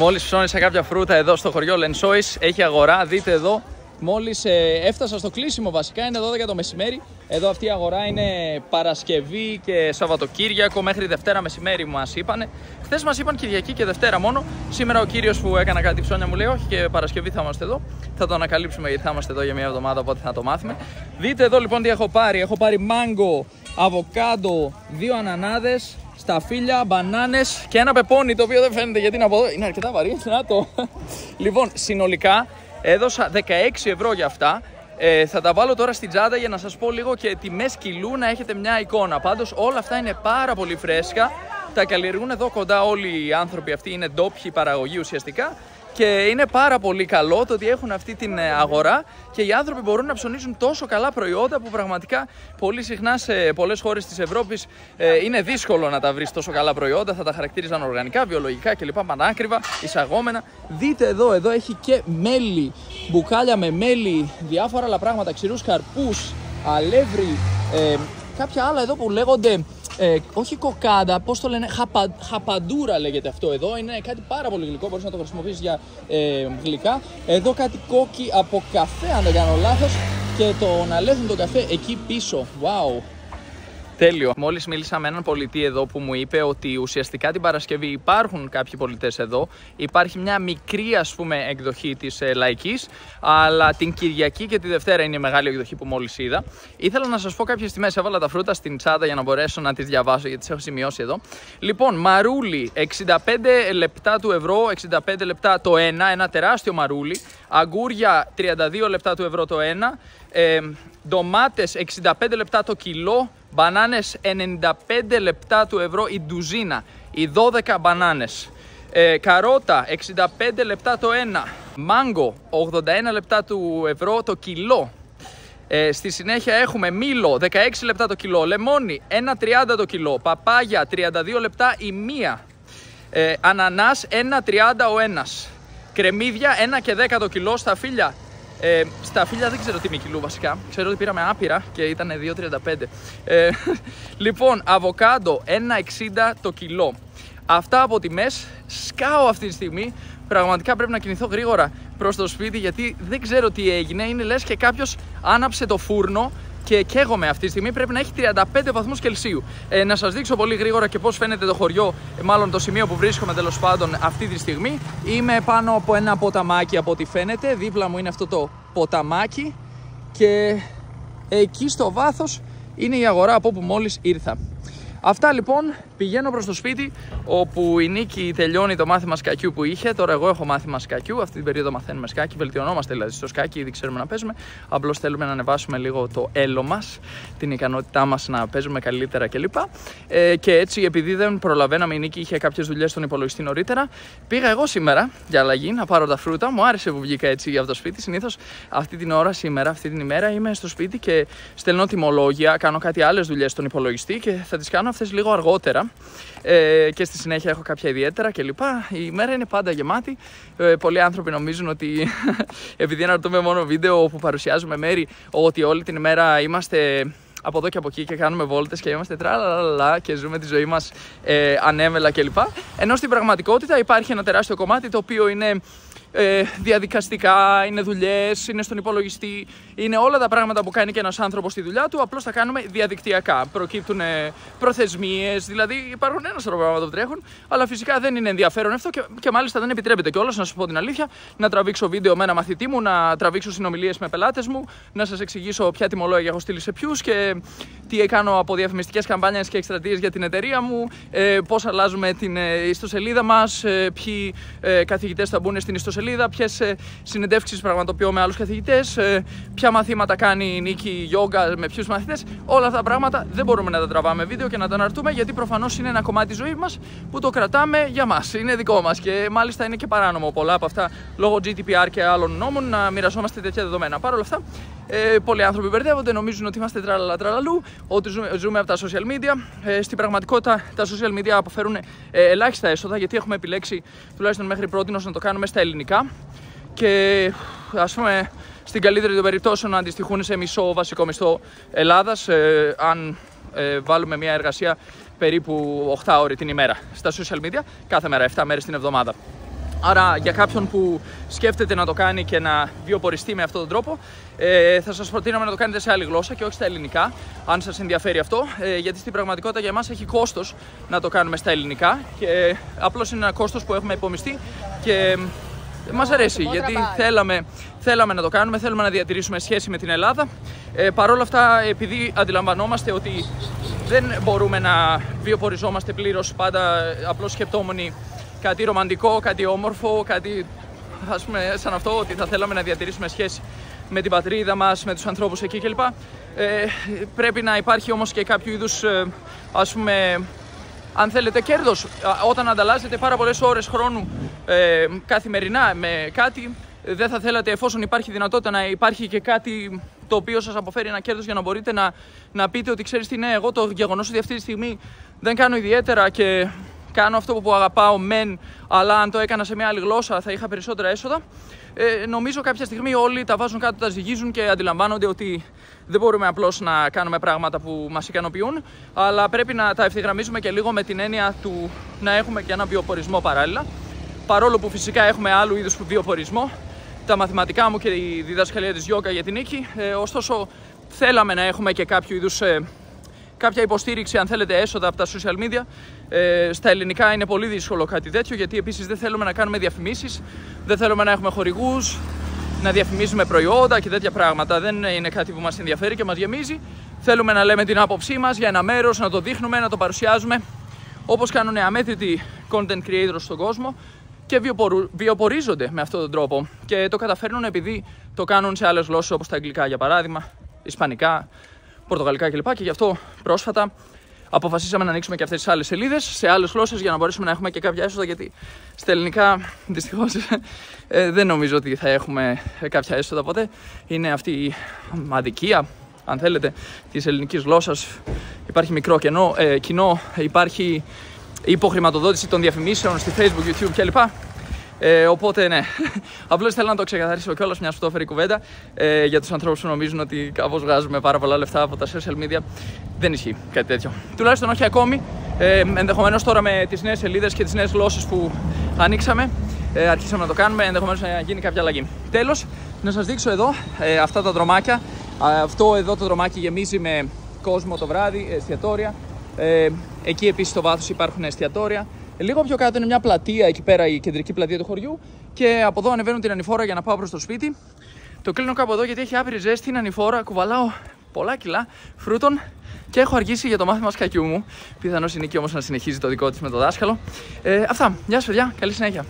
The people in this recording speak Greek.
Μόλις ψώνισα κάποια φρούτα εδώ στο χωριό Λενσόης, έχει αγορά, δείτε εδώ. Μόλις έφτασα στο κλείσιμο, βασικά είναι 12 το μεσημέρι. Εδώ αυτή η αγορά είναι Παρασκευή και Σαββατοκύριακο μέχρι Δευτέρα μεσημέρι μας είπανε. Χθες μας είπαν Κυριακή και Δευτέρα μόνο. Σήμερα ο κύριος που έκανα κάτι ψώνια μου λέει όχι και Παρασκευή θα είμαστε εδώ. Θα το ανακαλύψουμε γιατί θα είμαστε εδώ για μια εβδομάδα, οπότε θα το μάθουμε. Δείτε εδώ λοιπόν τι έχω πάρει. Έχω πάρει μάγκο, αβοκάντο, 2 ανανάδες, σταφύλια, μπανάνες και ένα πεπόνι το οποίο δεν φαίνεται γιατί είναι από εδώ. Είναι αρκετά βαρύ. Να το. Λοιπόν, συνολικά έδωσα 16 ευρώ για αυτά. Θα τα βάλω τώρα στην τσάντα για να σας πω λίγο και τιμές κιλού να έχετε μια εικόνα. Πάντως όλα αυτά είναι πάρα πολύ φρέσκα. Τα καλλιεργούν εδώ κοντά όλοι οι άνθρωποι αυτοί, είναι ντόπιοι παραγωγοί ουσιαστικά. Και είναι πάρα πολύ καλό το ότι έχουν αυτή την αγορά και οι άνθρωποι μπορούν να ψωνίζουν τόσο καλά προϊόντα που πραγματικά πολύ συχνά σε πολλές χώρες της Ευρώπης είναι δύσκολο να τα βρεις τόσο καλά προϊόντα. Θα τα χαρακτήριζαν οργανικά, βιολογικά κλπ. Πανάκριβα, εισαγόμενα. Δείτε εδώ έχει και μέλι, μπουκάλια με μέλι, διάφορα άλλα πράγματα, ξηρούς καρπούς, αλεύρι, κάποια άλλα εδώ που λέγονται. Όχι κοκάντα, πώς το λένε, χαπαντούρα λέγεται αυτό εδώ, είναι κάτι πάρα πολύ γλυκό, μπορείς να το χρησιμοποιήσεις για γλυκά. Εδώ κάτι κόκκι από καφέ αν δεν κάνω λάθος και τον αλέθουν τον καφέ εκεί πίσω, wow. Τέλειο. Μόλις μίλησα με έναν πολιτή εδώ που μου είπε ότι ουσιαστικά την Παρασκευή υπάρχουν κάποιοι πολιτές εδώ. Υπάρχει μια μικρή ας πούμε εκδοχή της λαϊκής, αλλά την Κυριακή και τη Δευτέρα είναι η μεγάλη εκδοχή που μόλις είδα. Ήθελα να σας πω κάποιες τιμές. Έβαλα τα φρούτα στην τσάντα για να μπορέσω να τις διαβάσω γιατί τις έχω σημειώσει εδώ. Λοιπόν, μαρούλι 65 λεπτά του ευρώ, 65 λεπτά το ένα τεράστιο μαρούλι. Αγκούρια 32 λεπτά του ευρώ το ένα. Ντομάτες 65 λεπτά το κιλό. Μπανάνες 95 λεπτά του ευρώ η ντουζίνα, οι 12 μπανάνες. Καρότα 65 λεπτά το ένα. Μάγκο 81 λεπτά του ευρώ το κιλό. Στη συνέχεια έχουμε μήλο 16 λεπτά το κιλό. Λεμόνι 1,30 το κιλό. Παπάγια 32 λεπτά η μία. Ανανάς 1,30 ο ένας. Κρεμμύδια 1 και 10 το κιλό. Σταφύλια. Σταφύλια δεν ξέρω τι είναι κιλού βασικά. Ξέρω ότι πήραμε άπειρα και ήταν 2,35. Λοιπόν, αβοκάντο 1,60 το κιλό. Αυτά από τιμές. Σκάω αυτή τη στιγμή. Πραγματικά πρέπει να κινηθώ γρήγορα προς το σπίτι γιατί δεν ξέρω τι έγινε. Είναι λες και κάποιος άναψε το φούρνο και καίγομαι αυτή τη στιγμή. Πρέπει να έχει 35 βαθμούς Κελσίου. Να σας δείξω πολύ γρήγορα και πώς φαίνεται το χωριό, μάλλον το σημείο που βρίσκομαι τέλος πάντων αυτή τη στιγμή. Είμαι πάνω από ένα ποταμάκι από ό,τι φαίνεται. Δίπλα μου είναι αυτό το ποταμάκι και εκεί στο βάθος είναι η αγορά από όπου μόλις ήρθα. Αυτά λοιπόν, πηγαίνω προς το σπίτι όπου η Νίκη τελειώνει το μάθημα σκακιού που είχε. Τώρα εγώ έχω μάθημα σκακιού, αυτή την περίοδο μαθαίνουμε σκάκι, βελτιωνόμαστε δηλαδή στο σκάκι, ήδη ξέρουμε να παίζουμε. Απλώς θέλουμε να ανεβάσουμε λίγο το έλο μας, την ικανότητά μας να παίζουμε καλύτερα κλπ. Και έτσι επειδή δεν προλαβαίναμε, η Νίκη είχε κάποιες δουλειές στον υπολογιστή νωρίτερα, πήγα εγώ σήμερα για αλλαγή να πάρω τα φρούτα. Μου άρεσε που βγήκα έτσι από το σπίτι. Συνήθως αυτή την ώρα σήμερα, αυτή την ημέρα είμαι στο σπίτι και στέλνω τιμολόγια, κάνω κάτι άλλες δουλειές στον υπολογιστή και θα τις κάνω αυτές λίγο αργότερα και στη συνέχεια έχω κάποια ιδιαίτερα κλπ. Η μέρα είναι πάντα γεμάτη. Πολλοί άνθρωποι νομίζουν ότι επειδή αναρτούμε μόνο βίντεο που παρουσιάζουμε μέρη, ότι όλη την ημέρα είμαστε από εδώ και από εκεί και κάνουμε βόλτες και είμαστε τραλαλαλα και ζούμε τη ζωή μας ανέμελα κλπ. Ενώ στην πραγματικότητα υπάρχει ένα τεράστιο κομμάτι το οποίο είναι διαδικαστικά, είναι δουλειές, είναι στον υπολογιστή, είναι όλα τα πράγματα που κάνει και ένας άνθρωπος στη δουλειά του, απλώς τα κάνουμε διαδικτυακά. Προκύπτουν προθεσμίες, δηλαδή υπάρχουν ένα σωρό πράγματα που τρέχουν, αλλά φυσικά δεν είναι ενδιαφέρον αυτό και μάλιστα δεν επιτρέπεται κιόλας, να σας πω την αλήθεια, να τραβήξω βίντεο με ένα μαθητή μου, να τραβήξω συνομιλίες με πελάτες μου, να σας εξηγήσω ποια τιμολόγια έχω στείλει σε ποιους και τι κάνω από διαφημιστικές καμπάνιες και εκστρατείες για την εταιρεία μου, πώς αλλάζουμε την ιστοσελίδα μας, ποιοι καθηγητές θα μπουν στην ιστοσελίδα, ποιες συνεντεύξεις πραγματοποιώ με άλλους καθηγητές, ποια μαθήματα κάνει η Νίκη γιόγκα με ποιους μαθητές. Όλα αυτά τα πράγματα δεν μπορούμε να τα τραβάμε βίντεο και να τα αναρτούμε γιατί προφανώς είναι ένα κομμάτι της ζωής μας που το κρατάμε για μας. Είναι δικό μας και μάλιστα είναι και παράνομο πολλά από αυτά λόγω GDPR και άλλων νόμων να μοιραζόμαστε τέτοια δεδομένα. Παρ' όλα αυτά, πολλοί άνθρωποι μπερδεύονται, νομίζουν ότι είμαστε τραλαλα-τραλαλού, ότι ζούμε από τα social media. Στην πραγματικότητα, τα social media αποφέρουν ελάχιστα έσοδα γιατί έχουμε επιλέξει τουλάχιστον μέχρι πρότινος να το κάνουμε στα ελληνικά. Και ας πούμε στην καλύτερη των περιπτώσεων να αντιστοιχούν σε μισό βασικό μισθό Ελλάδας αν βάλουμε μια εργασία περίπου 8 ώρες την ημέρα στα social media κάθε μέρα, 7 μέρες την εβδομάδα. Άρα για κάποιον που σκέφτεται να το κάνει και να βιοποριστεί με αυτόν τον τρόπο, θα σας προτείναμε να το κάνετε σε άλλη γλώσσα και όχι στα ελληνικά, αν σας ενδιαφέρει αυτό, γιατί στην πραγματικότητα για εμάς έχει κόστος να το κάνουμε στα ελληνικά και απλώς είναι ένα κόστος που έχουμε υπομειστεί και μας αρέσει, γιατί θέλαμε να το κάνουμε, θέλουμε να διατηρήσουμε σχέση με την Ελλάδα. Παρ' όλα αυτά, επειδή αντιλαμβανόμαστε ότι δεν μπορούμε να βιοποριζόμαστε πλήρως πάντα απλώς σκεπτόμενοι κάτι ρομαντικό, κάτι όμορφο, κάτι ας πούμε σαν αυτό, ότι θα θέλαμε να διατηρήσουμε σχέση με την πατρίδα μας, με τους ανθρώπους εκεί κλπ. Πρέπει να υπάρχει όμως και κάποιο είδους, ας πούμε, αν θέλετε, κέρδος. Όταν ανταλλάσσετε πάρα πολλές ώρες χρόνου καθημερινά με κάτι, δεν θα θέλατε, εφόσον υπάρχει δυνατότητα, να υπάρχει και κάτι το οποίο σας αποφέρει ένα κέρδος για να μπορείτε να πείτε ότι ξέρεις τι, ναι, εγώ το γεγονός ότι αυτή τη στιγμή δεν κάνω ιδιαίτερα και κάνω αυτό που αγαπάω μεν, αλλά αν το έκανα σε μια άλλη γλώσσα θα είχα περισσότερα έσοδα. Νομίζω κάποια στιγμή όλοι τα βάζουν κάτω, τα ζυγίζουν και αντιλαμβάνονται ότι δεν μπορούμε απλώς να κάνουμε πράγματα που μας ικανοποιούν, αλλά πρέπει να τα ευθυγραμμίζουμε και λίγο με την έννοια του να έχουμε και ένα βιοπορισμό παράλληλα. Παρόλο που φυσικά έχουμε άλλου είδους βιοπορισμό, τα μαθηματικά μου και η διδασκαλία της γιόγκα για την νίκη, ωστόσο θέλαμε να έχουμε και κάποιο είδους κάποια υποστήριξη, αν θέλετε, έσοδα από τα social media. Στα ελληνικά είναι πολύ δύσκολο κάτι τέτοιο, γιατί επίσης δεν θέλουμε να κάνουμε διαφημίσεις, δεν θέλουμε να έχουμε χορηγούς, να διαφημίζουμε προϊόντα και τέτοια πράγματα. Δεν είναι κάτι που μας ενδιαφέρει και μας γεμίζει. Θέλουμε να λέμε την άποψή μας για ένα μέρος, να το δείχνουμε, να το παρουσιάζουμε, όπως κάνουν αμέτρητοι content creators στον κόσμο και βιοπορίζονται με αυτόν τον τρόπο. Και το καταφέρνουν επειδή το κάνουν σε άλλες γλώσσες, όπως τα αγγλικά για παράδειγμα, ισπανικά, πορτογαλικά κλπ. Και γι' αυτό πρόσφατα αποφασίσαμε να ανοίξουμε και αυτές τις άλλες σελίδες σε άλλες γλώσσες για να μπορέσουμε να έχουμε και κάποια έσοδα. Γιατί στα ελληνικά δυστυχώς δεν νομίζω ότι θα έχουμε κάποια έσοδα ποτέ. Είναι αυτή η αδικία, αν θέλετε, της ελληνικής γλώσσας. Υπάρχει μικρό κοινό, υπάρχει υποχρηματοδότηση των διαφημίσεων στη Facebook, YouTube κλπ. Οπότε ναι, απλώς θέλω να το ξεκαθαρίσω κιόλας, μιας που το έφερε η κουβέντα, για τους ανθρώπους που νομίζουν ότι κάπως βγάζουμε πάρα πολλά λεφτά από τα social media. Δεν ισχύει κάτι τέτοιο. Τουλάχιστον όχι ακόμη. Ενδεχομένως τώρα με τις νέες σελίδες και τις νέες γλώσσες που ανοίξαμε, αρχίσαμε να το κάνουμε, ενδεχομένως να γίνει κάποια αλλαγή. Τέλος, να σας δείξω εδώ αυτά τα δρομάκια. Αυτό εδώ το δρομάκι γεμίζει με κόσμο το βράδυ, εστιατόρια. Εκεί επίσης στο βάθος υπάρχουν εστιατόρια. Λίγο πιο κάτω είναι μια πλατεία, εκεί πέρα η κεντρική πλατεία του χωριού. Και από εδώ ανεβαίνουν την ανηφόρα για να πάω προς το σπίτι. Το κλείνω κάπου εδώ γιατί έχει άπειρη ζέστη. Είναι ανηφόρα, κουβαλάω πολλά κιλά φρούτων και έχω αργήσει για το μάθημα σκακιού μου. Πιθανώς η Νίκη όμως να συνεχίζει το δικό της με το δάσκαλο. Αυτά. Γεια σας, παιδιά. Καλή συνέχεια.